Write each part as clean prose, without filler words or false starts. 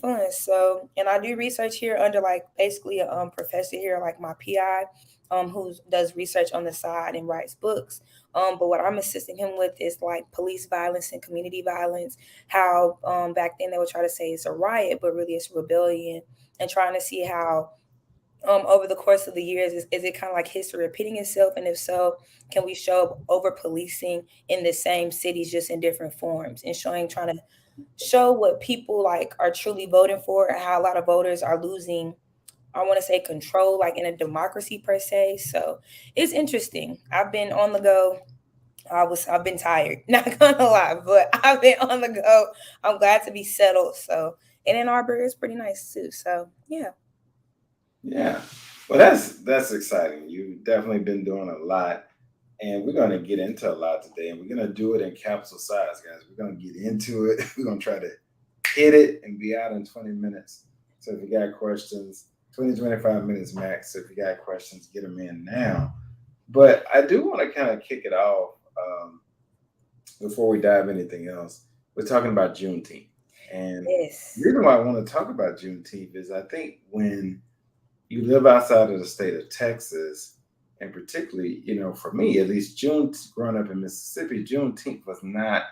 fun. So, and I do research here under like basically a professor here, like my PI, who does research on the side and writes books. But what I'm assisting him with is like police violence and community violence. How back then they would try to say it's a riot, but really it's rebellion, and trying to see how over the course of the years is it kind of like history repeating itself, and if so, can we show over policing in the same cities just in different forms, and trying to show what people like are truly voting for, and how a lot of voters are losing, I want to say, control, like in a democracy per se. So it's interesting. I've been on the go. I've been tired, not gonna lie, but I've been on the go. I'm glad to be settled. So, and Ann Arbor is pretty nice too. So yeah. Yeah. Well, that's exciting. You've definitely been doing a lot, and we're going to get into a lot today, and we're going to do it in capsule size, guys. We're going to get into it. We're going to try to hit it and be out in 20 minutes. So if you got questions, 20 to 25 minutes max. So if you got questions, get them in now. But I do want to kind of kick it off before we dive anything else. We're talking about Juneteenth. And the Yes. reason why I want to talk about Juneteenth is I think when you live outside of the state of Texas, and particularly, for me, at least June, growing up in Mississippi, Juneteenth was not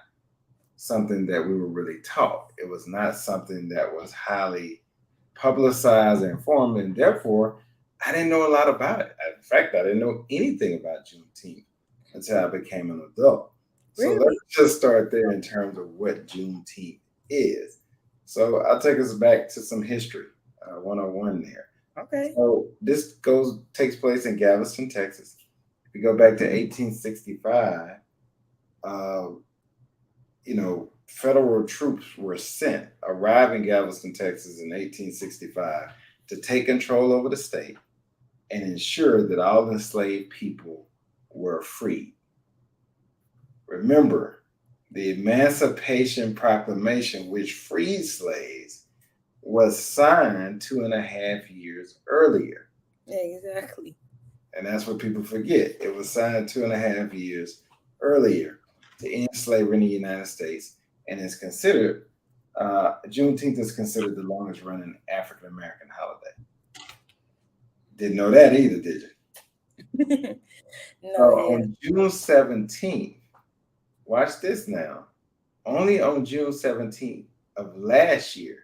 something that we were really taught. It was not something that was highly publicized and informed, and therefore, I didn't know a lot about it. In fact, I didn't know anything about Juneteenth until I became an adult. So let's Really? just start there in terms of what Juneteenth is. So I'll take us back to some history, 101 there. Okay. So this goes takes place in Galveston, Texas. If you go back to 1865, uh, federal troops were sent, arrived in Galveston, Texas in 1865 to take control over the state and ensure that all enslaved people were freed. Remember, the Emancipation Proclamation, which freed slaves, was signed 2.5 years earlier. Yeah, exactly. And that's what people forget. It was signed 2.5 years earlier to end slavery in the United States, and is considered Juneteenth is considered the longest running African American holiday. Didn't know that either, did you? So No, yeah. on June 17th, watch this now. Only on June 17th of last year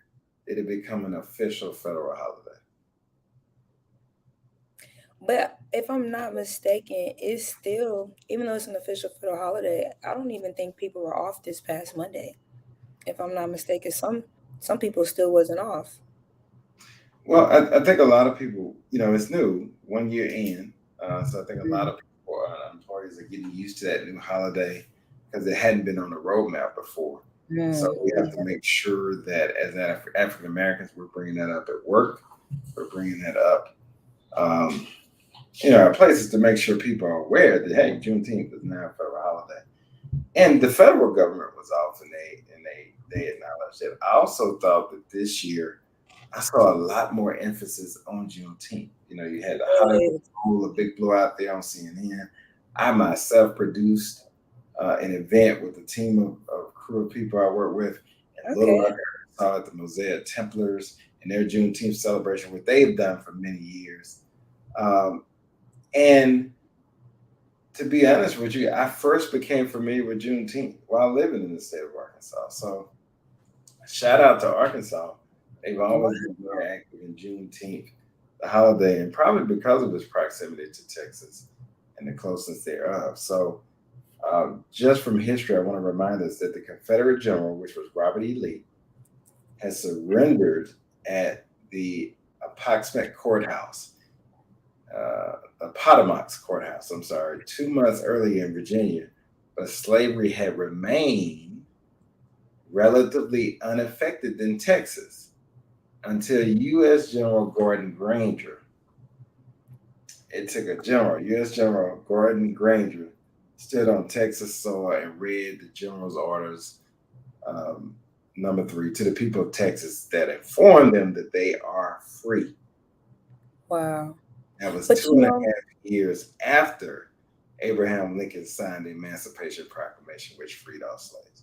did it become an official federal holiday. But if I'm not mistaken, it's still, even though it's an official federal holiday, I don't even think people were off this past Monday. If I'm not mistaken, some people still wasn't off. Well, I think a lot of people, it's new, 1 year in. So I think a lot Mm. of people, employees are getting used to that new holiday because it hadn't been on the roadmap before. So Mm, we have to yeah. make sure that as African Americans, we're bringing that up at work. We're bringing that up, um, our places to make sure people are aware that, hey, Juneteenth is now a federal holiday. And the federal government was off, and they acknowledged it. I also thought that this year I saw a lot more emphasis on Juneteenth. You had the Hollywood Yes. Bowl, a big blowout there on CNN. I myself produced an event with a team of crew of people I work with in Little Okay. Rock, Arkansas at the Mosaic Templars and their Juneteenth celebration, what they've done for many years. Um, and to be honest with you, I first became familiar with Juneteenth while living in the state of Arkansas. So shout out to Arkansas. They've Wow. always been very active in Juneteenth, the holiday, and probably because of its proximity to Texas and the closeness thereof. So, just from history, I want to remind us that the Confederate general, which was Robert E. Lee, has surrendered at the Appomattox Courthouse, Appomattox Courthouse, I'm sorry, 2 months earlier in Virginia, but slavery had remained relatively unaffected in Texas until U.S. General Gordon Granger. It took a general, U.S. General Gordon Granger, stood on Texas soil and read the general's orders, um, number 3, to the people of Texas that informed them that they are free. Wow. That was But two and a half years after Abraham Lincoln signed the Emancipation Proclamation, which freed all slaves.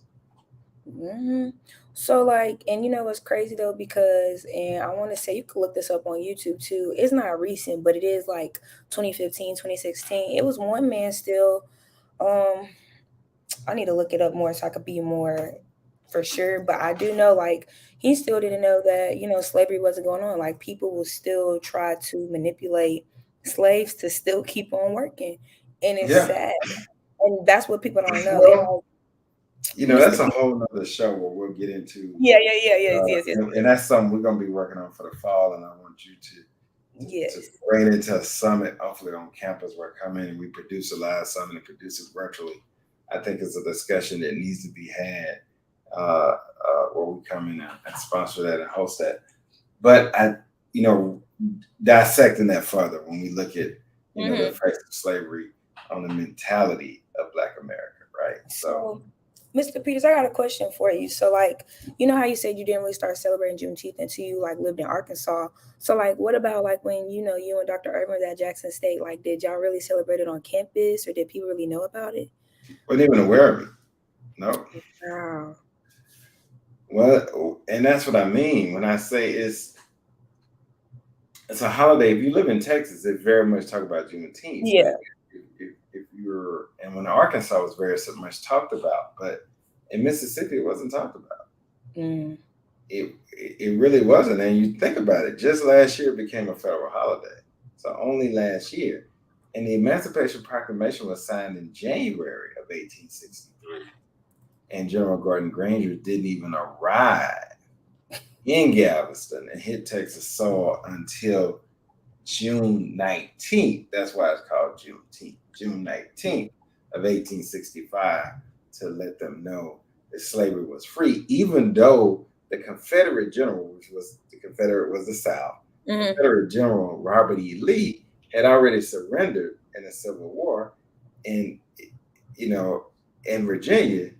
Hmm. So like, and you know what's crazy though, because and I want to say you could look this up on YouTube too. It's not recent, but it is like 2015, 2016. It was one man still. Um, I need to look it up more so I could be more for sure. But I do know like he still didn't know that slavery wasn't going on. Like people will still try to manipulate slaves to still keep on working, and it's Yeah. sad. And that's what people don't know. And Well, like that's Mr. a P, whole nother show where we'll get into, yeah, yeah, yeah, yes, yes, yes, and that's something we're going to be working on for the fall. And I want you to yes. bring it to a summit, hopefully on campus, where I come in and we produce a live summit and produce it virtually. I think it's a discussion that needs to be had, where we come in and sponsor that and host that. But you know, dissecting that further when we look at, the Hmm. effects of slavery on the mentality of Black America, right? So, So, Mr. Peters, I got a question for you. So, like, you know how you said you didn't really start celebrating Juneteenth until you like lived in Arkansas. So, like, what about like when you and Dr. Irvin was at Jackson State? Like, did y'all really celebrate it on campus, or did people really know about it? wasn't even aware of it. No. Wow. Well, and that's what I mean when I say it's a holiday. If you live in Texas, they very much talk about Juneteenth. But Yeah. if you're, and when Arkansas was very so much talked about, but in Mississippi it wasn't talked about. Mm. It really wasn't. And you think about it, just last year it became a federal holiday. So only last year. And the Emancipation Proclamation was signed in January of 1863. And General Gordon Granger didn't even arrive in Galveston and hit Texas soil until June 19th. That's why it's called Juneteenth. June 19th of 1865, to let them know that slavery was free, even though the Confederate general, which was the Confederate was the South, Hmm. Confederate General Robert E. Lee had already surrendered in the Civil War, and you know, in Virginia,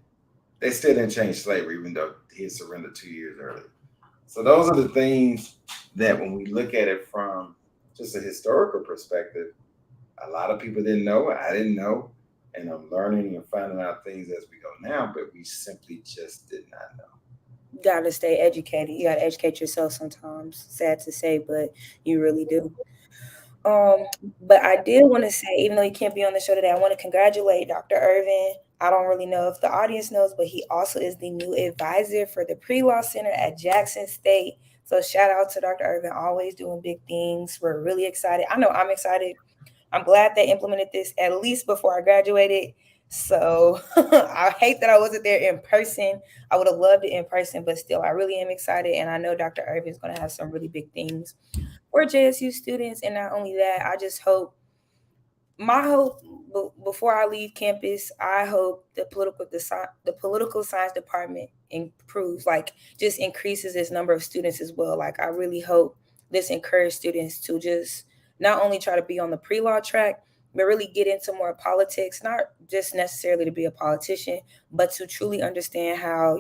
they still didn't change slavery, even though he had surrendered 2 years earlier. So those are the things that when we look at it from just a historical perspective, a lot of people didn't know. I didn't know. And I'm learning and finding out things as we go now, but we simply just did not know. Gotta stay educated. You gotta educate yourself sometimes. Sad to say, but you really do. But I did want to say, even though he can't be on the show today, I want to congratulate Dr. Irvin. I don't really know if the audience knows, but he also is the new advisor for the Pre-Law Center at Jackson State. So shout out to Dr. Irvin, always doing big things. We're really excited. I know I'm excited. I'm glad they implemented this at least before I graduated. So I hate that I wasn't there in person. I would have loved it in person, but still, I really am excited. And I know Dr. Irvin is going to have some really big things for JSU students. And not only that, I just hope my hope before I leave campus, I hope the political science department improves, like just increases its number of students as well. Like I really hope this encourages students to just not only try to be on the pre-law track, but really get into more politics, not just necessarily to be a politician, but to truly understand how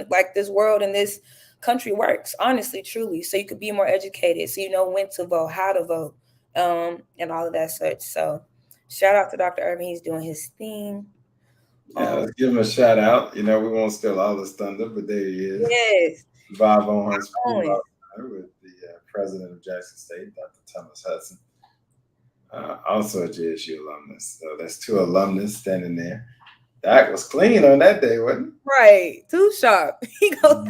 like this world and this country works honestly, truly, so you could be more educated, so you know when to vote, how to vote, and all of that such. So shout out to Dr. Irvin, he's doing his thing. Yeah, um let's give him a shout out. We won't steal all his thunder, but there he is. yes, Bob Owens, going. with the president of Jackson State, Dr. Thomas Hudson, also a JSU alumnus. So that's two alumnus standing there. That was clean on that day, wasn't Right, too sharp. He goes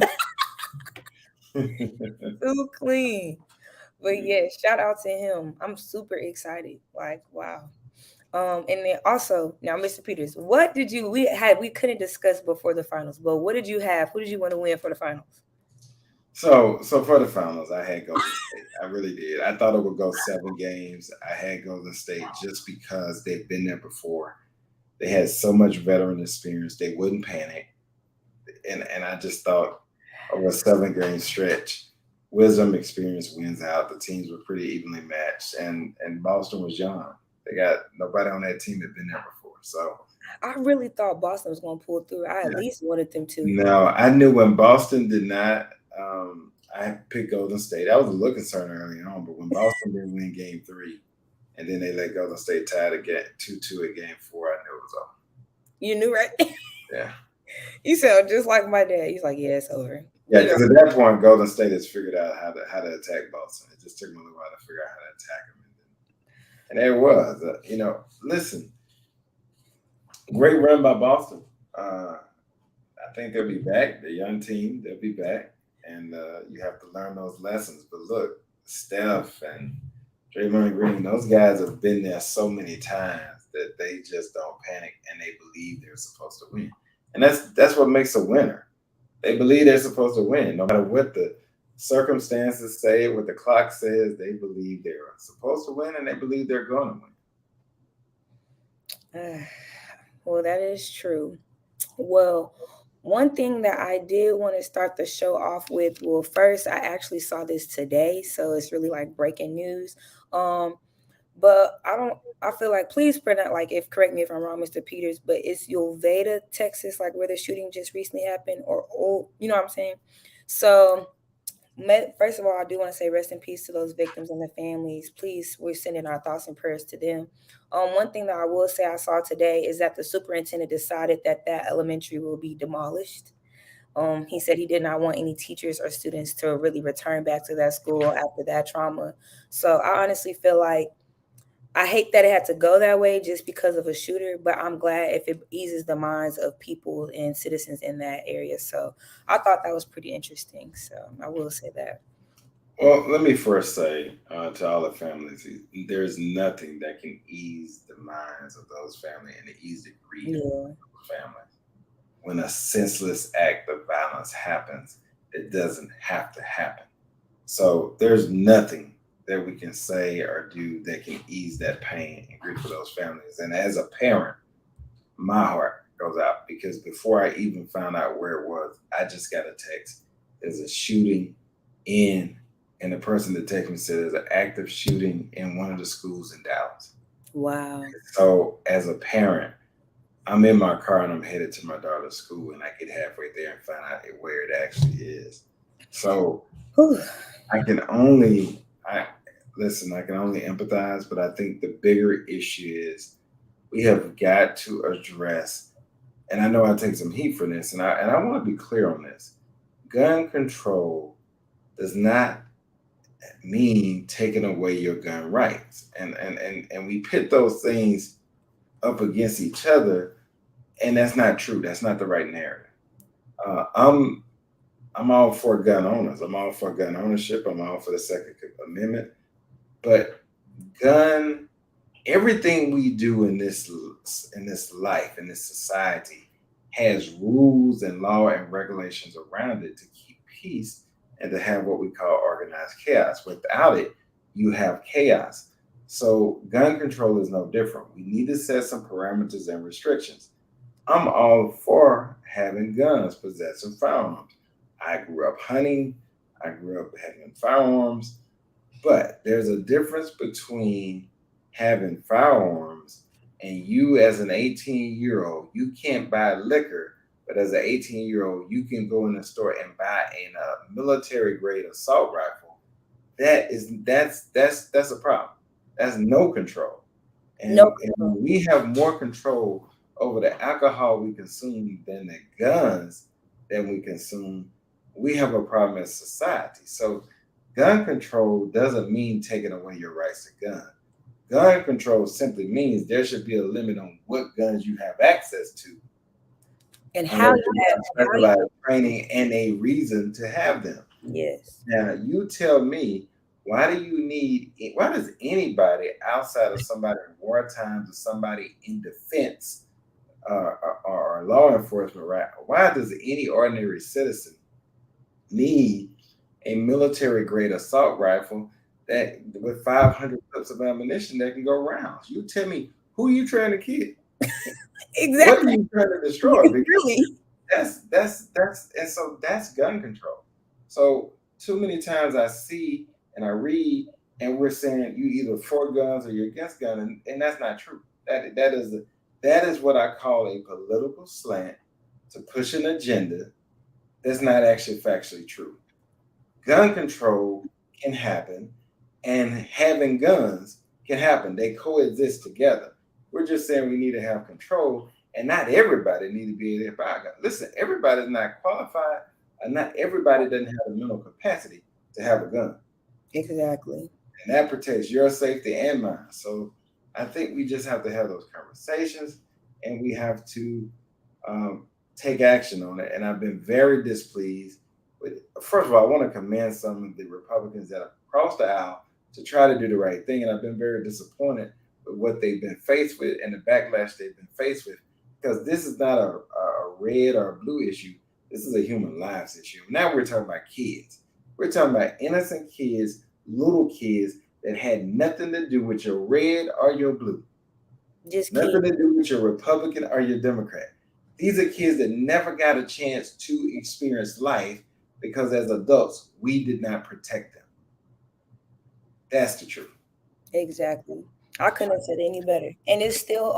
it? too clean. But yeah, shout out to him. I'm super excited, like wow. And then also now, Mr. Peters, what did you we couldn't discuss before the finals, but what did you have? Who did you want to win for the finals? So for the finals, I had Golden State. I really did. I thought it would go 7 games. I had Golden State just because they've been there before. They had so much veteran experience. They wouldn't panic, and I just thought over a 7 game stretch, wisdom experience wins out. The teams were pretty evenly matched, and Boston was young. They got nobody on that team had been there before. So I really thought Boston was going to pull through. I at yeah. least wanted them to. No, I knew when Boston did not. I picked Golden State. I was a little concerned early on, but when Boston didn't win Game 3, and then they let Golden State tie to get 2-2 at Game 4, I knew it was over. You knew, right? Yeah. You sound just like my dad. He's like, yeah, it's over. Yeah, You know, because at that point, Golden State has figured out how to attack Boston. It just took them a little while to figure out how to attack him, and there it was. Listen, great run by Boston. I think they'll be back. The young team, they'll be back, and you have to learn those lessons. But look, Steph and Draymond Green, those guys have been there so many times that they just don't panic and they believe they're supposed to win. And that's what makes a winner. They believe they're supposed to win, no matter what the circumstances say, what the clock says. They believe they're supposed to win, and they believe they're going to win. well, that is true. Well, one thing that I did want to start the show off with, well, first, I actually saw this today, so it's really like breaking news. Um, but I don't. I feel like please pronounce like if correct me if I'm wrong, Mr. Peters, but it's Uvalde, Texas, like where the shooting just recently happened, or you know what I'm saying. So first of all, I do want to say rest in peace to those victims and the families. Please, we're sending our thoughts and prayers to them. One thing that I will say I saw today is that the superintendent decided that that elementary will be demolished. He said he did not want any teachers or students to really return back to that school after that trauma. So I honestly feel like I hate that it had to go that way just because of a shooter, but I'm glad if it eases the minds of people and citizens in that area. So I thought that was pretty interesting. So I will say that. Well, let me first say to all the families, there's nothing that can ease the minds of those families and ease the grief Yeah. of the families. When a senseless act of violence happens, it doesn't have to happen. So there's nothing that we can say or do that can ease that pain and grief for those families. And as a parent, my heart goes out because before I even found out where it was, I just got a text. There's a shooting in, and the person that texted me said there's an active shooting in one of the schools in Dallas. Wow. So as a parent, I'm in my car and I'm headed to my daughter's school, and I get halfway there and find out where it actually is. So Whew. I can only I listen, I can only empathize, but I think the bigger issue is we have got to address, and I know I take some heat for this, and I want to be clear on this. Gun control does not mean taking away your gun rights. And we pit those things up against each other, and that's not true. That's not the right narrative. Uh, I'm I'm all for gun owners. I'm all for gun ownership. I'm all for the Second Amendment. But gun everything we do in this life in this society has rules and law and regulations around it to keep peace and to have what we call organized chaos. Without it, you have chaos. So gun control is no different. We need to set some parameters and restrictions. I'm all for having guns, possessing firearms. I grew up hunting. I grew up having firearms. But there's a difference between having firearms and you as an 18-year-old, you can't buy liquor, but as an 18-year-old, you can go in the store and buy a military grade assault rifle. That's a problem. That's no control. No And control. we have more control over the alcohol we consume than the guns that we consume. We have a problem as society. So gun control doesn't mean taking away your rights to gun. Gun control simply means there should be a limit on what guns you have access to, And and there how you should be have some how you, specialized training and a reason to have them. yes. Now, you tell me, why does anybody outside of somebody in war times or somebody in defense or law enforcement, right? Why does any ordinary citizen need a military grade assault rifle that with 500 clips of ammunition that can go rounds? You tell me, who you trying to kill? What are Exactly. you trying to destroy? Because Really. and so that's gun control. So too many times I see and I read and we're saying you either for guns or you're against gun, and that's not true. That is what I call a political slant to push an agenda that's not actually factually true. Gun control can happen and having guns can happen. They coexist together. We're just saying we need to have control. And not everybody need to be able to buy a gun. Listen, everybody's not qualified, and not everybody doesn't have the mental capacity to have a gun. Exactly. And that protects your safety and mine. So I think we just have to have those conversations, and we have to um, take action on it. And I've been very displeased. With, first of all, I want to commend some of the Republicans that have crossed the aisle to try to do the right thing, and I've been very disappointed with what they've been faced with and the backlash they've been faced with, because this is not a red or a blue issue. This is a human lives issue. Now we're talking about kids. We're talking about innocent kids, little kids that had nothing to do with your red or your blue, Just nothing keep. to do with your Republican or your Democrat. These are kids that never got a chance to experience life because as adults, we did not protect them. That's the truth. Exactly. I couldn't have said any better. And it's still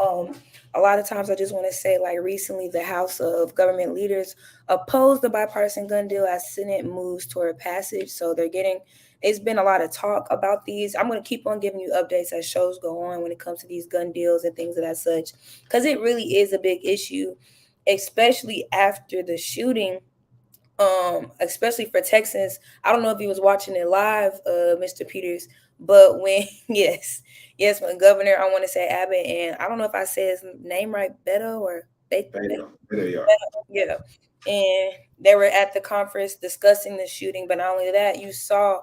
a lot of times I just want to say like recently the House of Government Leaders opposed the bipartisan gun deal as Senate moves toward passage. So they're getting it's been a lot of talk about these. I'm going to keep on giving you updates as shows go on when it comes to these gun deals and things of that such cuz it really is a big issue, especially after the shooting, especially for Texans. I don't know if he was watching it live, Mr. Peters, but when yes, when Governor, I want to say Abbott, and I don't know if I said his name right, Beto or There, there you are. yeah, and they were at the conference discussing the shooting. But not only that, you saw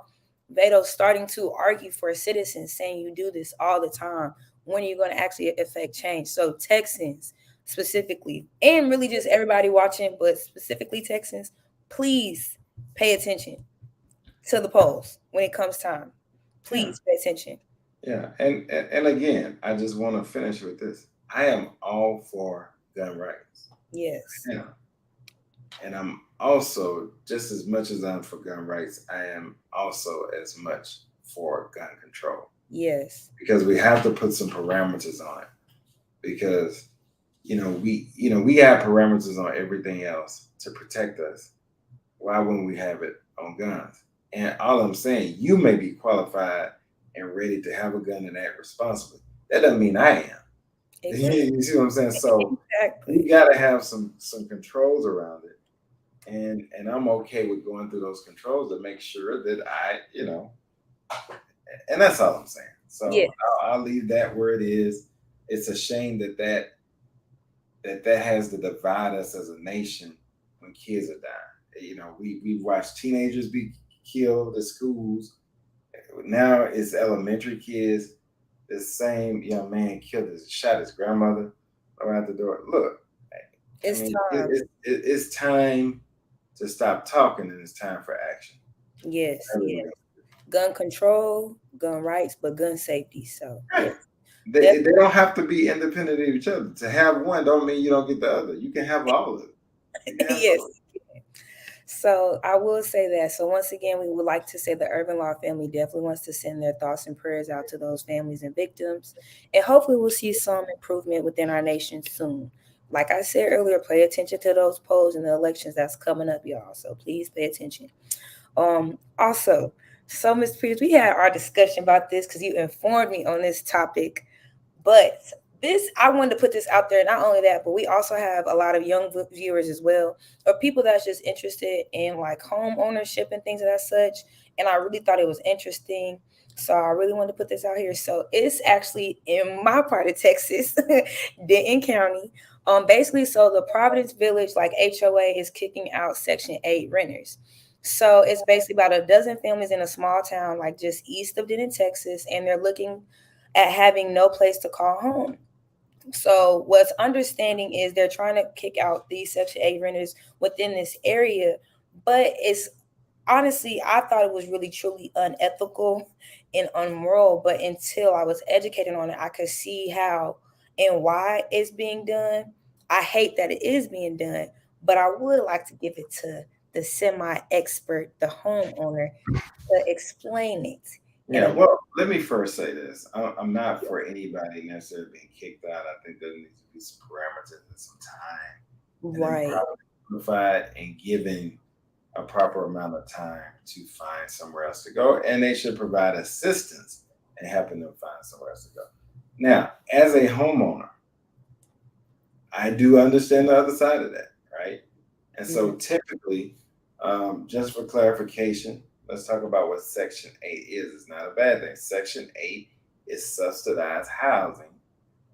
Beto starting to argue for citizens, saying you do this all the time. When are you going to actually affect change? So Texans specifically, and really just everybody watching, but specifically Texans, please pay attention to the polls when it comes time. Yeah, Please pay attention. yeah. And again, I just want to finish with this. I am all for gun rights. Yes, Yeah. And I'm also, just as much as I'm for gun rights, I am also as much for gun control, yes, because we have to put some parameters on it, because we have parameters on everything else to protect us. Why wouldn't we have it on guns? And all I'm saying, you may be qualified and ready to have a gun and act responsibly. That doesn't mean I am. exactly, You see what I'm saying? So we exactly. got to have some controls around it, and I'm okay with going through those controls to make sure that and that's all I'm saying. So Yes, I'll leave that where it is. It's a shame that has to divide us as a nation when kids are dying. We watch teenagers be killed at schools. Now it's elementary kids. The same young man shot his grandmother around the door. Look, I it's mean, time. it's time to stop talking, and it's time for action. Yes, yes. Everybody. Gun control, gun rights, but gun safety. So Right. yes, They definitely. don't have to be independent of each other. To have one don't mean you don't get the other. You can have all of it. You can have Yes. both. So I will say that. So once again, we would like to say the Urban Law family definitely wants to send their thoughts and prayers out to those families and victims. And hopefully we'll see some improvement within our nation soon. Like I said earlier, pay attention to those polls and the elections that's coming up, y'all. So please pay attention. Also, so Mr. Peters, we had our discussion about this because you informed me on this topic, but this, I wanted to put this out there. Not only that, but we also have a lot of young viewers as well, or people that's just interested in like home ownership and things of that such. And I really thought it was interesting. So I really wanted to put this out here. So it's actually in my part of Texas, Denton County. Basically, so the Providence Village, like HOA, is kicking out Section 8 renters. So it's basically about a dozen families in a small town, like just east of Denton, Texas, and they're looking at having no place to call home. So what's understanding is they're trying to kick out these Section 8 renters within this area, but it's honestly, I thought it was really truly unethical and unmoral. But until I was educated on it, I could see how and why it's being done. I hate that it is being done, but I would like to give it to the semi expert, the homeowner, to explain it. And Yeah, well, let me first say this. I'm not for anybody necessarily being kicked out. I think there needs to be some parameters and some time, and then right, properly notified and given a proper amount of time to find somewhere else to go. And they should provide assistance in helping them find somewhere else to go. Now, as a homeowner, I do understand the other side of that, right? And so Mm. typically, just for clarification, let's talk about what Section 8 is. It's not a bad thing. Section 8 is subsidized housing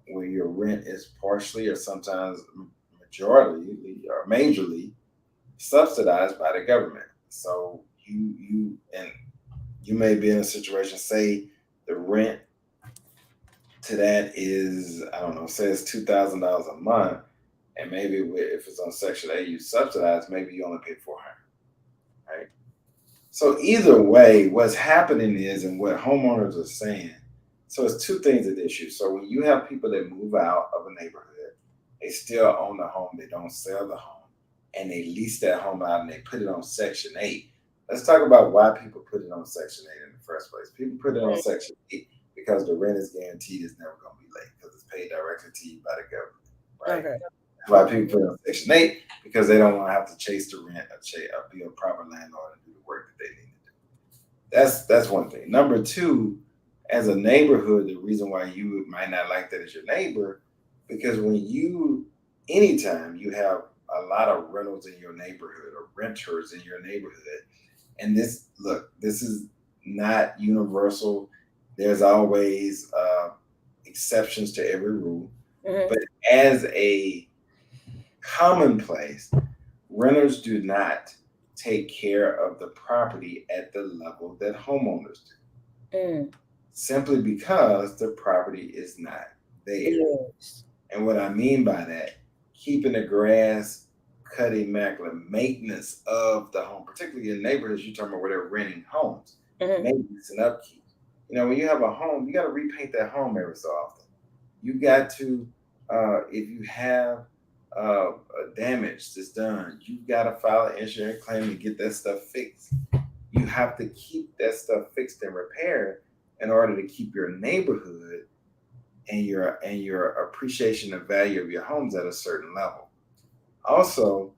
where your rent is partially or sometimes majorly or majorly subsidized by the government. So and you may be in a situation, say the rent to that is, I don't know, say it's $2,000 a month, and maybe if it's on Section 8, you subsidize, maybe you only pay 400, right? So either way, what's happening is, and what homeowners are saying, so it's two things at issue. So when you have people that move out of a neighborhood, they still own the home, they don't sell the home, and they lease that home out and they put it on Section 8. Let's talk about why people put it on Section 8 in the first place. People put it on Section 8 because the rent is guaranteed, it's never going to be late because it's paid directly to you by the government, right? Okay. That's why people put it on Section 8 because they don't want to have to chase the rent or be a proper landlord and do the work that they need to do. That's one thing. Number two, as a neighborhood, the reason why you might not like that as your neighbor, because anytime you have a lot of rentals in your neighborhood or renters in your neighborhood, and this is not universal. There's always exceptions to every rule, Mm-hmm. but as a commonplace, renters do not take care of the property at the level that homeowners do, Mm. simply because the property is not there. Yes. And what I mean by that, keeping the grass cut immaculate, maintenance of the home, particularly in neighborhoods you're talking about where they're renting homes, Mm-hmm. maintenance and upkeep. When you have a home, you got to repaint that home every so often. You got to, if you have damage that's done, you got to file an insurance claim to get that stuff fixed. You have to keep that stuff fixed and repaired in order to keep your neighborhood and your appreciation of value of your homes at a certain level. Also,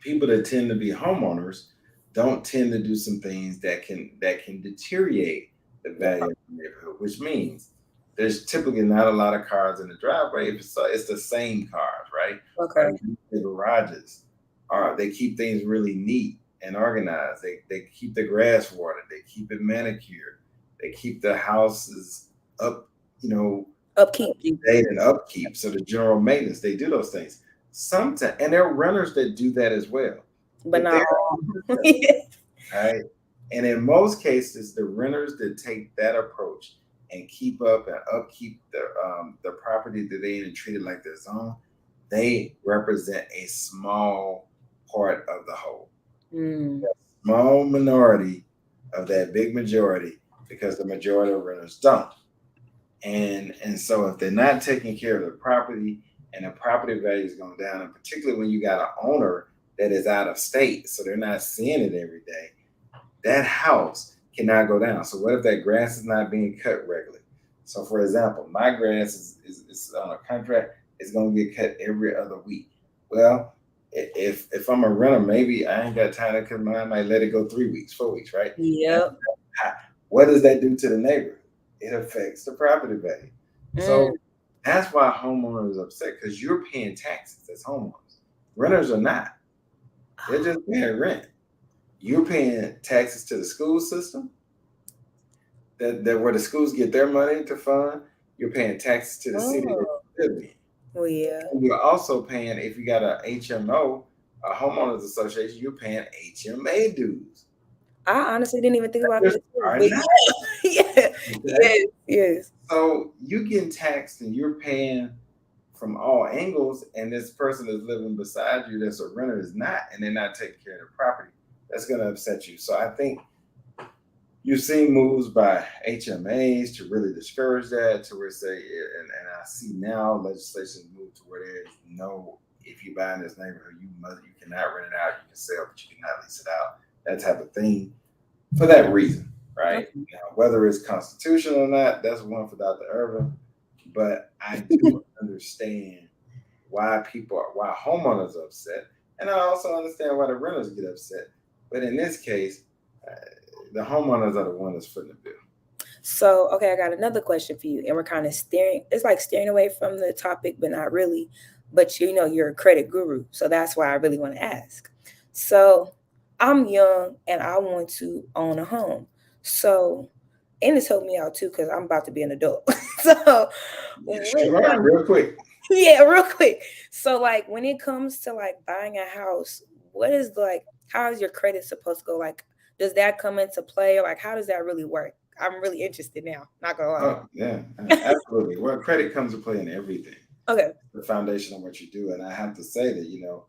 people that tend to be homeowners don't tend to do some things that can deteriorate the The value of the neighborhood, which means there's typically not a lot of cars in the driveway. If it's the same cars, right? Or Okay. the garages, or they keep things really neat and organized. They keep the grass watered. They keep it manicured. They keep the houses up, you know, Upkeep. date and upkeep. So the general maintenance, they do those things. Sometimes, and there are renters that do that as well. But But not there all. are, right? And in most cases, the renters that take that approach and keep up and upkeep the property that they and treat it like their own, they represent a small part of the whole, Mm. small minority of that big majority, because the majority of renters don't. And so if they're not taking care of the property and the property value is going down, and particularly when you got an owner that is out of state, so they're not seeing it every day, that house cannot go down. So what if that grass is not being cut regularly? So for example, my grass is on a contract, it's gonna get cut every other week. Well, if I'm a renter, maybe I ain't got time to cut mine, I might let it go 3 weeks, 4 weeks, right? And Yep. what does that do to the neighborhood? It affects the property value. Mm. So that's why homeowners are upset because you're paying taxes as homeowners. Renters are not. They're just paying rent. You're paying taxes to the school system, that where the schools get their money to fund. You're paying taxes to the city that Oh. you live in. Well, yeah. And you're also paying, if you got a HMO, a homeowners association, you're paying HMA dues. I honestly didn't even think about Renters that too. are But not. yeah. Yeah. Okay. Yes. Yes. So you getting taxed and you're paying from all angles, and this person is living beside you that's a renter is not, and they're not taking care of the property. That's going to upset you. So I think you've seen moves by HMAs to really discourage that, to where say, and I see now legislation move to where there's no, if you buy in this neighborhood, you cannot rent it out, you can sell, but you cannot lease it out. That type of thing for that reason, right? Okay. Now, whether it's constitutional or not, that's one for Dr. Irvin. But I do understand why homeowners are upset, and I also understand why the renters get upset. But in this case, uh, the homeowners are the one that's footing the bill. So, okay, I got another question for you, and we're kind of steering. It's like steering away from the topic, but not really. but you're a credit guru, so that's why I really want to ask. So I'm young and I want to own a home. So, and it's helped me out too because I'm about to be an adult. So You when it sure are, comes, real quick. yeah, real quick. So like when it comes to like buying a house, what is like how is your credit supposed to go? Like, does that come into play? Or like how does that really work? I'm really interested now. Not gonna lie. Oh, yeah, absolutely. Well, credit comes to play in everything. Okay. The foundation of what you do. And I have to say that,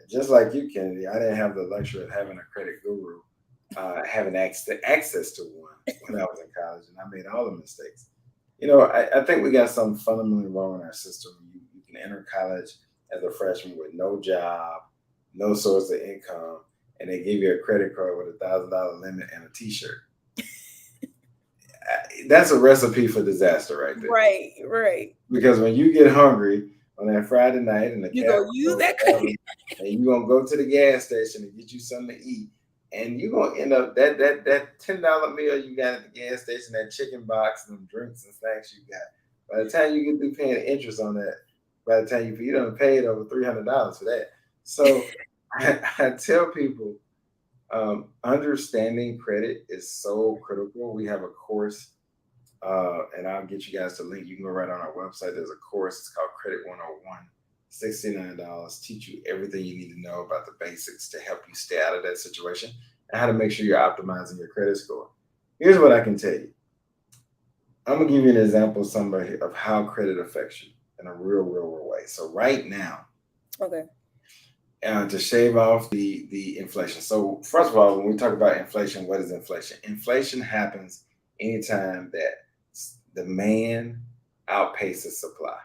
just like you, Kennedy, I didn't have the luxury of having a credit guru, having access to one when I was in college, and I made all the mistakes. I think we got something fundamentally wrong in our system. You can enter college as a freshman with no job, no source of income, and they give you a credit card with $1,000 limit and a T-shirt. That's a recipe for disaster right there. Right, right. Because when you get hungry on that Friday night and the You cab go use goes that seven, credit. and you're gonna go to the gas station and get you something to eat, and you're gonna end up that $10 meal you got at the gas station, that chicken box and them drinks and snacks you got. By the time you get through paying the interest on that, by the time you done paid over $300 for that. So I tell people, understanding credit is so critical. We have a course, and I'll get you guys to link. You can go right on our website. There's a course. It's called Credit 101. $69. Teach you everything you need to know about the basics to help you stay out of that situation and how to make sure you're optimizing your credit score. Here's what I can tell you. I'm gonna give you an example of how credit affects you in a real way. So right now, Okay. to shave off the inflation. So first of all, when we talk about inflation, what is inflation? Inflation happens anytime that demand outpaces supply.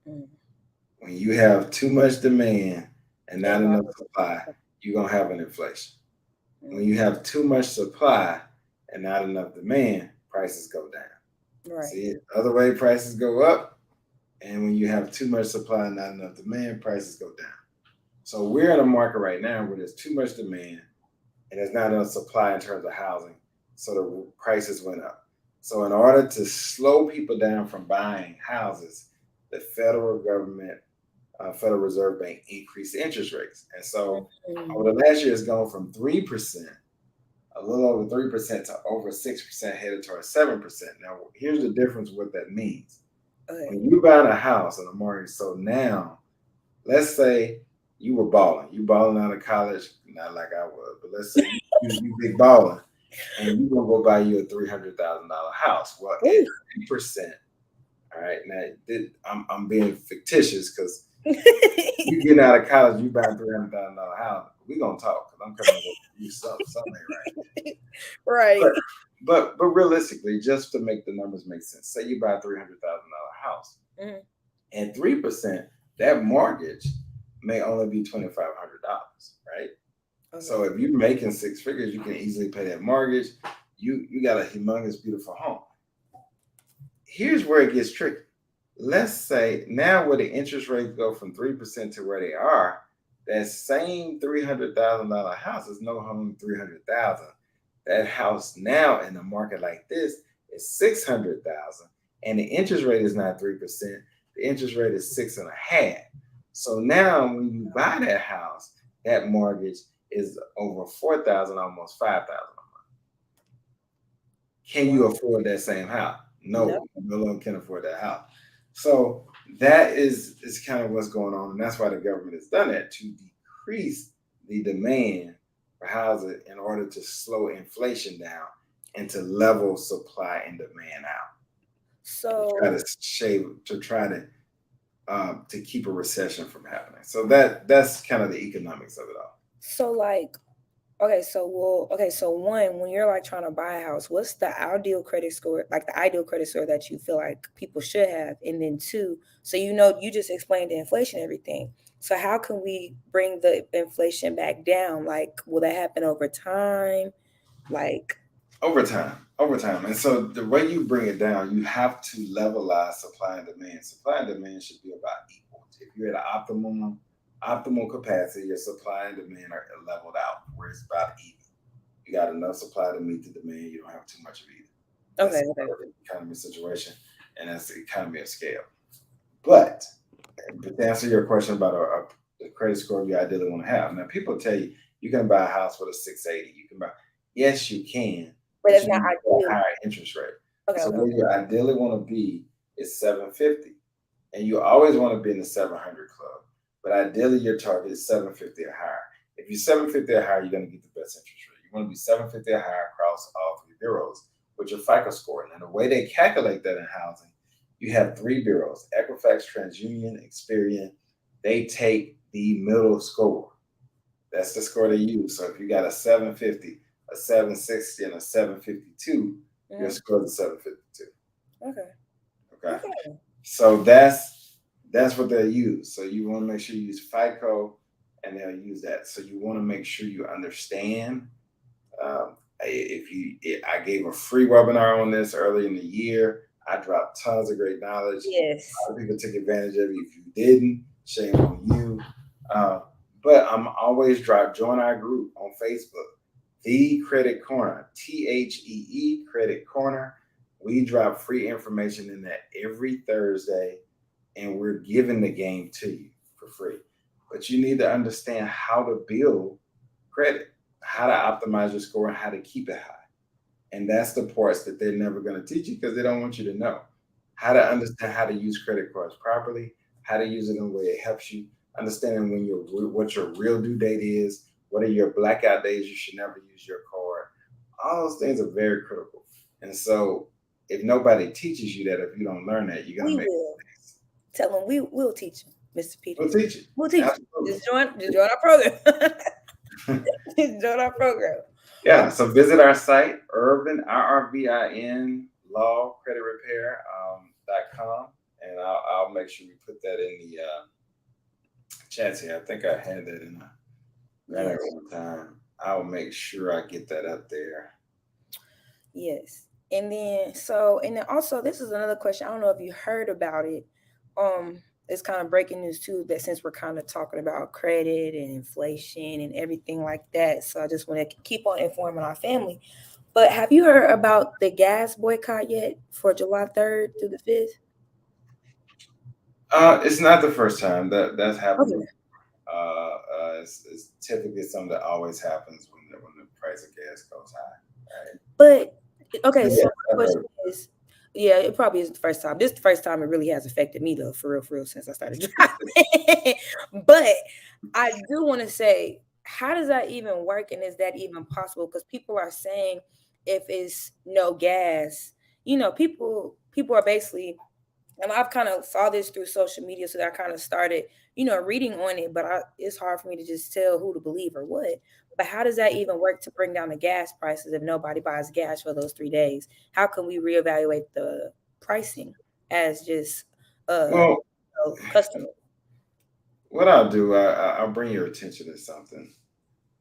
Mm. When you have too much demand and not And not enough supply, you're gonna have an inflation. When mm, you have too much supply and not enough demand, prices go down. right. See it? Other way, prices go up, and when you have too much supply and not enough demand, prices go down. So we're in a market right now where there's too much demand and there's not enough supply in terms of housing, so the prices went up. So in order to slow people down from buying houses, the federal government, Federal Reserve Bank increased interest rates, and so Mm, over the last year, it's gone from 3%, a little over 3%, to over 6%, headed towards 7%. Now, here's the difference. What that means: okay. when you buy a house on a mortgage, so now let's say you balling out of college, not like I was, but let's say you big balling, and you gonna go buy you a $300,000 house. Well, at Ooh. 3%, all right. Now I'm being fictitious because you getting out of college, you buying $300,000 house. We gonna talk because I'm coming to you something ain't right. Right. But but realistically, just to make the numbers make sense, say you buy a $300,000 house, Mm, and 3%, that mortgage may only be $2,500, right? So okay. if you're making six figures, you can easily pay that mortgage. You got a humongous, beautiful home. Here's where it gets tricky. Let's say now where the interest rates go from 3% to where they are, that same $300,000 house is no longer 300,000. That house now in a market like this is 600,000, and the interest rate is not 3%. The interest rate is 6.5. So now when you buy that house, that mortgage is over 4,000, almost 5,000. Can you Wow. afford that same house? No. No, you no longer can afford that house. So that is kind of what's going on, and that's why the government has done that to decrease the demand for housing in order to slow inflation down and to level supply and demand out. So To try to keep a recession from happening. So that's kind of the economics of it all. so like okay, so one, when you're like trying to buy a house, what's the ideal credit score, like the ideal credit score that you feel like people should have? And then two, so you just explained the inflation and everything. So how can we bring the inflation back down? Like, will that happen over time? Like, Over time. And so the way you bring it down, you have to levelize supply and demand. Supply and demand should be about equal. If you're at an optimal capacity, your supply and demand are leveled out where it's about even. You got enough supply to meet the demand. You don't have too much of either. That's okay, the okay. perfect economy situation, and that's the economy of scale. But But to answer your question about a credit score you ideally want to have, now people tell you you can buy a house with a 680. You can buy, yes, you can, But but it's you not need a ideal. higher interest rate. Okay, So okay, where okay. you ideally want to be is 750, and you always want to be in the 700 club. But ideally, your target is 750 or higher. If you're 750 or higher, you're going to get the best interest rate. You want to be 750 or higher across all three bureaus with your FICO score. And the way they calculate that in housing, you have three bureaus: Equifax, TransUnion, Experian. They take the middle score. That's the score they use. So if you got a 750, a 760, and a 752, your Mm-hmm. score is a 752. Okay. Okay. Okay. So that's what they'll use. So you want to make sure you use FICO, and they'll use that. So you want to make sure you understand. I gave a free webinar on this early in the year. I dropped tons of great knowledge. A Yes. lot of people took advantage of it. If you didn't, shame on you. Uh, but I'm always join our group on Facebook, The Credit Corner, THEE Credit Corner. We drop free information in that every Thursday, and we're giving the game to you for free. But you need to understand how to build credit, how to optimize your score, and how to keep it high. And that's the parts that they're never going to teach you because they don't want you to know how to understand how to use credit cards properly, how to use it in a way it helps you, understanding what your real due date is, what are your blackout days you should never use your card. All those things are very critical. And so if nobody teaches you that, if you don't learn that, you're gonna We make will. mistakes. Tell them we'll teach them, Mr. We'll Peters. teach you. We'll teach you. Absolutely. Just join our program. Just join our program. Yeah, so visit our site, Irvin, IRVIN, Law Credit Repair .com, and I'll make sure we put that in the chats here. I think I had that in a banner Yes. one time. I'll make sure I get that up there. Yes. And then also this is another question. I don't know if you heard about it. Um, it's kind of breaking news too, that since we're kind of talking about credit and inflation and everything like that. So I just want to keep on informing our family. But have you heard about the gas boycott yet for July 3rd through the 5th? It's not the first time that's happened Okay. before. It's typically something that always happens when the price of gas goes high, right? But okay, But so yes, my I've question heard. is, yeah, it probably isn't the first time. This is the first time it really has affected me though, for real, since I started driving. But I do want to say, how does that even work, and is that even possible? Because people are saying if it's no gas, people are basically, and I've kind of saw this through social media, so that I kind of started, reading on it. But it's hard for me to just tell who to believe or what. But how does that even work to bring down the gas prices if nobody buys gas for those 3 days? How can we reevaluate the pricing as just Well, customer? what I'll do, I'll bring your attention to something.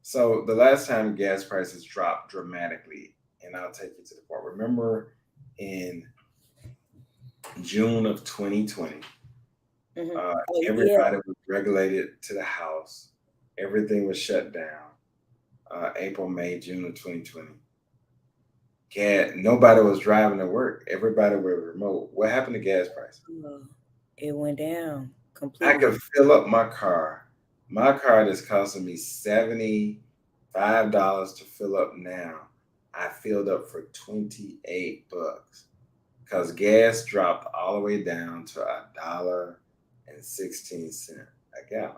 So the last time gas prices dropped dramatically, and I'll take you to the part. Remember in June of 2020, Hmm. uh, Oh yeah. everybody was regulated to the house. Everything was shut down. April, May, June of 2020. Nobody was driving to work. Everybody was remote. What happened to gas prices? Oh, it went down I completely. could fill up my car. My car is costing me $75 to fill up now. I filled up for $28 because gas dropped all the way down to $1.16 a gallon.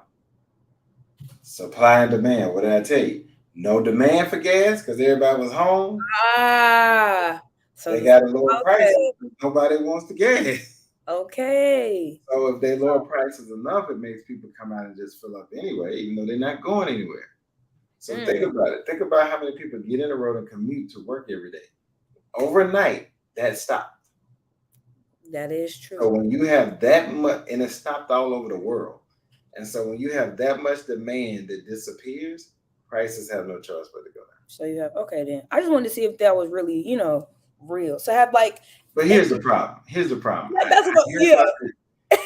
Supply and demand. What did I tell you? No demand for gas because everybody was home. Ah, so They got a lower price. okay, Nobody wants the gas. okay. So if they lower prices enough, it makes people come out and just fill up anyway, even though they're not going anywhere. So think Mm, about it. Think about how many people get in the road and commute to work every day. Overnight, that stopped. that is So true. when you have that much, and it stopped all over the world. And so when you have that much demand that disappears, prices have no choice but to go down. So you have okay then. I just wanted to see if that was really, real. So have like But and here's the problem. Here's the problem. yeah, that's what Here's yeah. my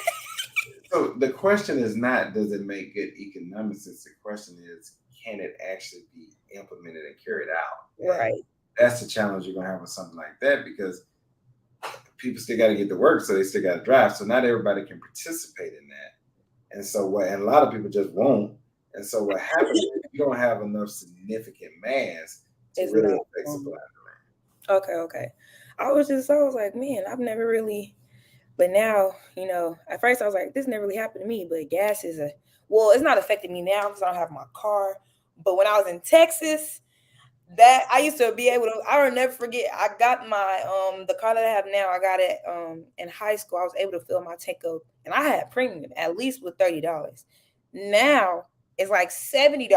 So the question is not does it make good economic sense? The question is can it actually be implemented and carried out? And Right. that's the challenge you're gonna have with something like that because people still got to get to work, so they still got to drive. So not everybody can participate in that. And so what, and a lot of people just won't. And so what happens is you don't have enough significant mass to It's really not. affect um, supply. okay. I was like, man, I've never really. But now, at first I was like, this never really happened to me. But gas is well, it's not affecting me now because I don't have my car. But when I was in Texas, that I used to be able to. I will never forget. I got my the car that I have now. I got it in high school. I was able to fill my tank up, and I had premium at least with $30. Now it's like $70,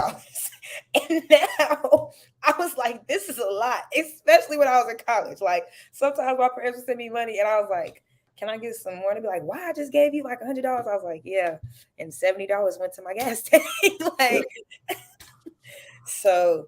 and now I was like, this is a lot, especially when I was in college. Like sometimes my parents would send me money, and I was like, can I get some more? And be like, why I just gave you like $100? I was like, yeah, and $70 went to my gas tank. Yeah. Like so.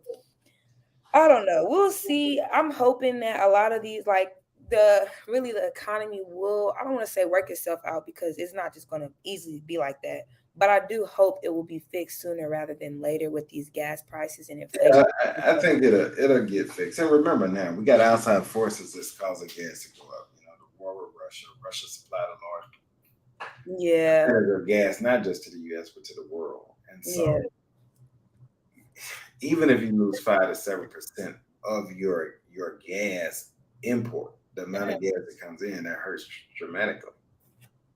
I don't know. We'll see. I'm hoping that a lot of these, like the economy will, I don't want to say work itself out because it's not just going to easily be like that. But I do hope it will be fixed sooner rather than later with these gas prices and inflation. Yeah, I think it'll get fixed. And remember now, we got outside forces that's causing gas to go up. The war with Russia. Russia supplied a large Yeah. percentage of gas, not just to the U.S. but to the world. And Yeah. so, even if you lose 5 to 7% of your gas import, the amount of gas that comes in, that hurts dramatically.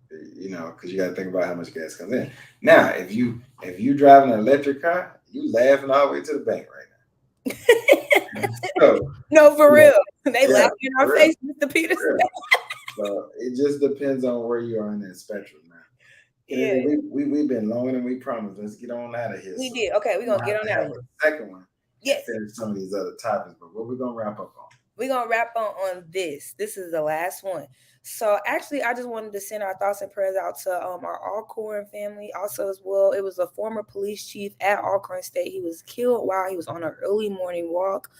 Because you got to think about how much gas comes in. Now, if you drive an electric car, you laughing all the way to the bank right now. So, No, for you real. know, They yeah, laughing in our for real, face, Mr. Peters. for real. So it just depends on where you are in that spectrum now. Yeah, Kennedy, we've been longer than we promised. Let's get on out of here. we So did. Okay, we're we're gonna gonna get have on to out have of here. a second one and Yes. finish some of these other topics. But what we're gonna wrap up on? We're gonna wrap on this. This is the last one. So actually, I just wanted to send our thoughts and prayers out to our Alcorn family. Also, as well, it was a former police chief at Alcorn State. He was killed while he was on an early morning walk,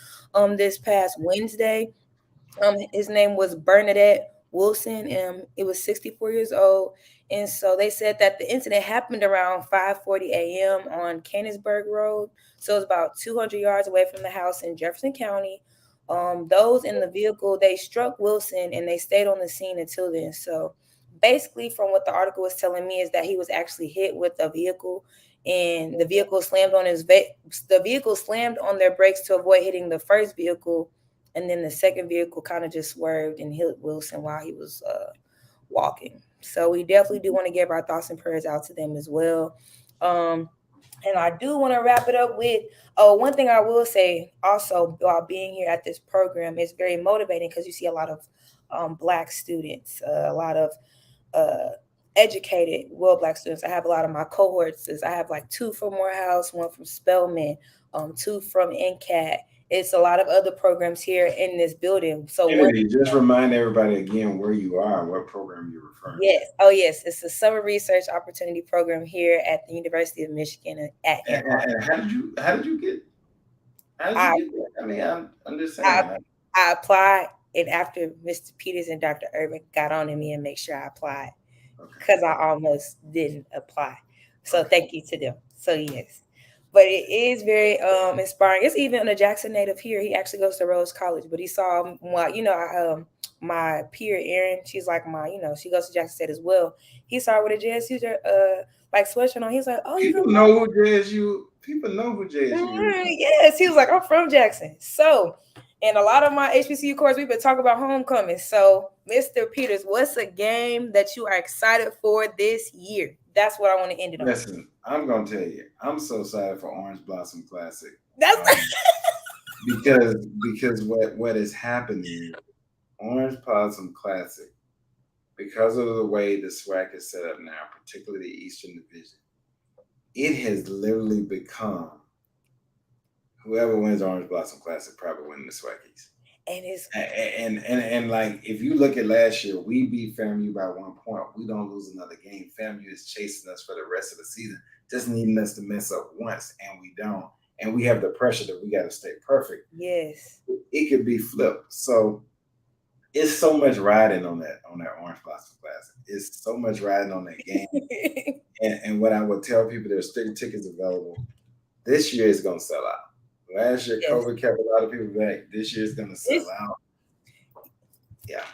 this past Wednesday. His name was Bernadette Wilson, and it was 64 years old. And so they said that the incident happened around 5:40 a.m. on Canonsburg Road. So it's about 200 yards away from the house in Jefferson County. Those in the vehicle, they struck Wilson and they stayed on the scene until then. So basically, from what the article was telling me, is that he was actually hit with a vehicle, and the vehicle slammed on their brakes to avoid hitting the first vehicle, and then the second vehicle kind of just swerved and hit Wilson while he was walking. So we definitely do want to give our thoughts and prayers out to them as well. Um, and I do want to wrap it up with one thing I will say also while being here at this program is very motivating because you see a lot of Black students, a lot of uh, educated, well, Black students. I have a lot of my cohorts. I have like two from Morehouse, one from Spelman, two from NCAT. It's a lot of other programs here in this building. So one, Kennedy, just remind everybody again where you are and what program you're referring to. yes, oh yes, it's a summer research opportunity program here at the University of Michigan at Ann Arbor. And how did you I get there? I mean, I'm just I saying. I applied, and after Mr. Peters and Dr. Irvin got on to me and make sure I applied, Okay. because I almost didn't apply. So Okay. thank you to them. So yes. But it is very inspiring. It's even a Jackson native here. He actually goes to Rose College, but he saw my peer Erin, she's like she goes to Jackson State as well. He saw her with a JSU like sweatshirt on. He's like, "Oh, you from People know who JSU is. Yes, he was like, I'm from Jackson. So, and a lot of my HBCU course, we've been talking about homecoming. So, Mr. Peters, what's a game that you are excited for this year? That's what I want to end it on. Listen, I'm gonna tell you, I'm so excited for Orange Blossom Classic. That's Because what is happening, Orange Blossom Classic, because of the way the SWAC is set up now, particularly the Eastern Division, it has literally become whoever wins Orange Blossom Classic probably winning the SWAC East. and it's And like if you look at last year, we beat FAMU by 1 point. We don't lose another game. FAMU is chasing us for the rest of the season, just needing us to mess up once, and we don't. And we have the pressure that we got to stay perfect. yes. It could be flipped. So it's so much riding on that Orange Blossom Classic. It's so much riding on that game. And what I would tell people, there's still tickets available. This year is gonna sell out. Last year, Yes. COVID kept a lot of people back. This year is gonna sell out. Yeah,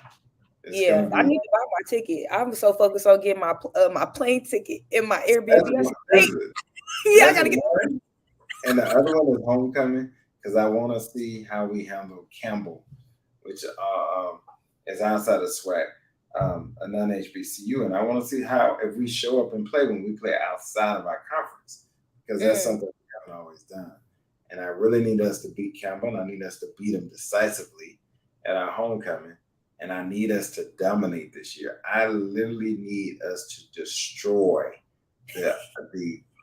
It's Yeah, gonna I be. need to buy my ticket. I'm so focused on getting my plane ticket in my Airbnb. That's I one. said, wait, yeah, I That's gotta get. one. And the other one is homecoming because I want to see how we handle Campbell, which is outside of SWAC, a non-HBCU, and I want to see how if we show up and play when we play outside of our conference because that's Mm, something we haven't always done. And I really need us to beat Campbell, and I need us to beat them decisively at our homecoming, and I need us to dominate this year. I literally need us to destroy the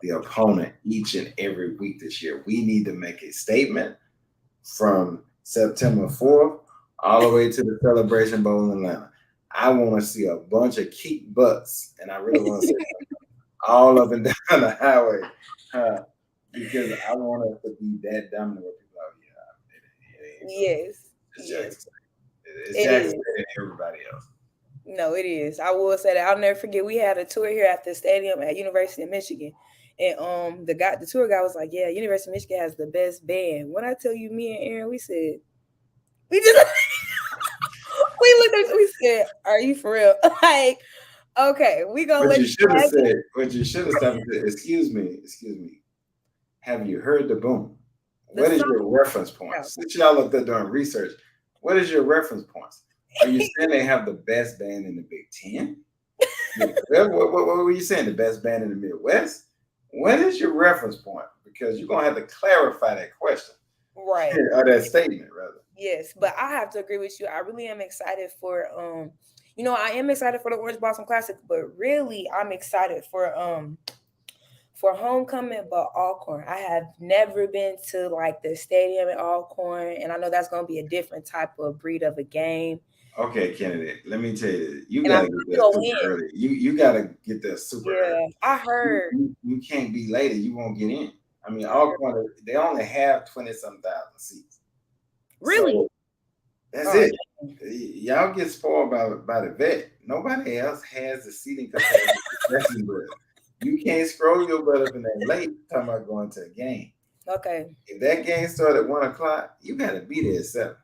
the opponent each and every week this year. We need to make a statement from September 4th all the way to the Celebration Bowl in Atlanta. I want to see a bunch of keep butts, and I really want to see all up and down the highway uh, because I want us to be that dominant with people out here. It ain't really. yes, It's yes, Jackson. It's it Jackson is. and everybody else. No, it is. I will say that I'll never forget. We had a tour here at the stadium at University of Michigan, and the tour guy was like, "Yeah, University of Michigan has the best band." When I tell you, me and Aaron, we said, we just we looked at each other, we said, "Are you for real?" Like, okay, we gonna What let you you should have have it. said, what you should have stopped and said, excuse me, have you heard the boom? The What is song your reference out. points? Since y'all up there doing research, what is your reference points? Are you saying they have the best band in the Big Ten? What were you saying? The best band in the Midwest? What is your reference point? Because you're gonna have to clarify that question Right. or that statement, rather. Yes, but I have to agree with you. I really am excited for I am excited for the Orange Blossom Classic, but really I'm excited for homecoming, but Alcorn. I have never been to like the stadium at Alcorn, and I know that's gonna be a different type of breed of a game. Okay, Kennedy, let me tell you, you And I gotta know get we there gonna super win. early. You gotta get there super early. Yeah, I heard. You can't be later. You won't get in. I mean, I heard. they only have 20 some thousand seats, Really? so that's Oh, it. Y'all get spoiled by the vet. Nobody else has the seating capacity. You can't scroll your butt up in that late talking about going to a game. okay. If that game started at 1 o'clock, you got to be there at 7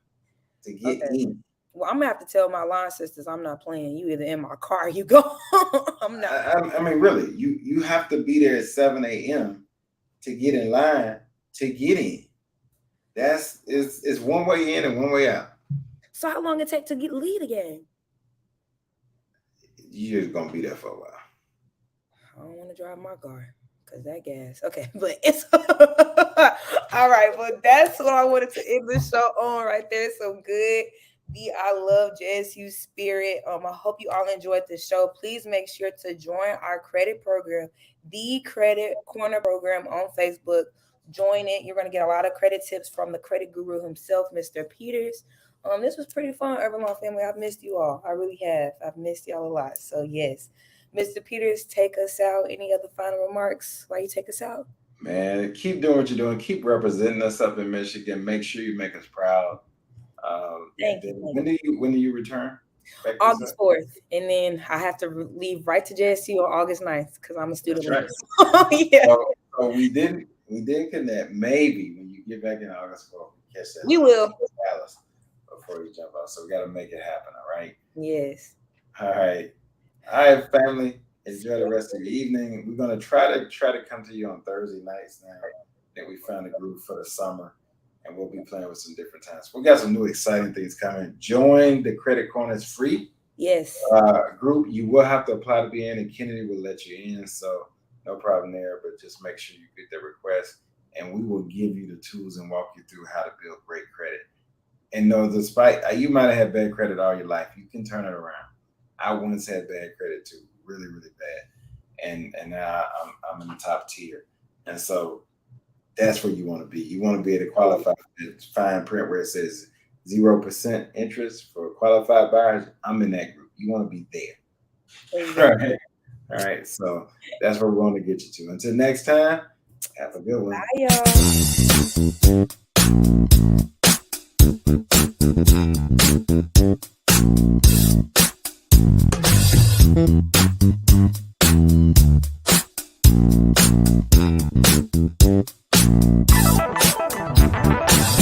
to get Okay. in. Well, I'm gonna have to tell my line sisters I'm not playing. You either in my car, or you go. I'm not. I mean, really, you have to be there at 7 a.m. to get in line to get in. It's one way in and one way out. So how long it take to get lead again? You're just gonna be there for a while. I don't want to drive my car because that gas. Okay, but it's all right. But that's what I wanted to end the show on right there. Some good I love JSU spirit. I hope you all enjoyed the show. Please make sure to join our credit program, the Credit Corner program on Facebook. Join it. You're going to get a lot of credit tips from the credit guru himself, Mr. Peters. This was pretty fun, Urban Law family. I've missed you all. I really have. I've missed y'all a lot. So yes. Mr. Peters, take us out. Any other final remarks while you take us out? Man, keep doing what you're doing. Keep representing us up in Michigan. Make sure you make us proud. And Thank you. then Thank you. when do you return back to August South? 4th. And then I have to leave right to JSU on August 9th because I'm a student That's leader. right. Yeah. So we did connect. Maybe when you get back in August 4th, we catch that We will. Dallas before you jump out. So we got to make it happen. All right. Yes. All right. All right, family. Enjoy the rest of your evening. We're gonna try to come to you on Thursday nights now that we found a group for the summer, and we'll be playing with some different times. We got some new exciting things coming. Join the Credit Corner. It's free. Yes. Group. You will have to apply to be in, and Kennedy will let you in. So no problem there. But just make sure you get the request, and we will give you the tools and walk you through how to build great credit. And no, despite you might have had bad credit all your life, you can turn it around. I once had bad credit too, really, really bad, and now I'm in the top tier, and so that's where you want to be. You want to be able to qualify for the fine print where it says 0% interest for qualified buyers. I'm in that group. You want to be there. All right. All right. So that's where we're going to get you to. Until next time, have a good one. Bye, y'all.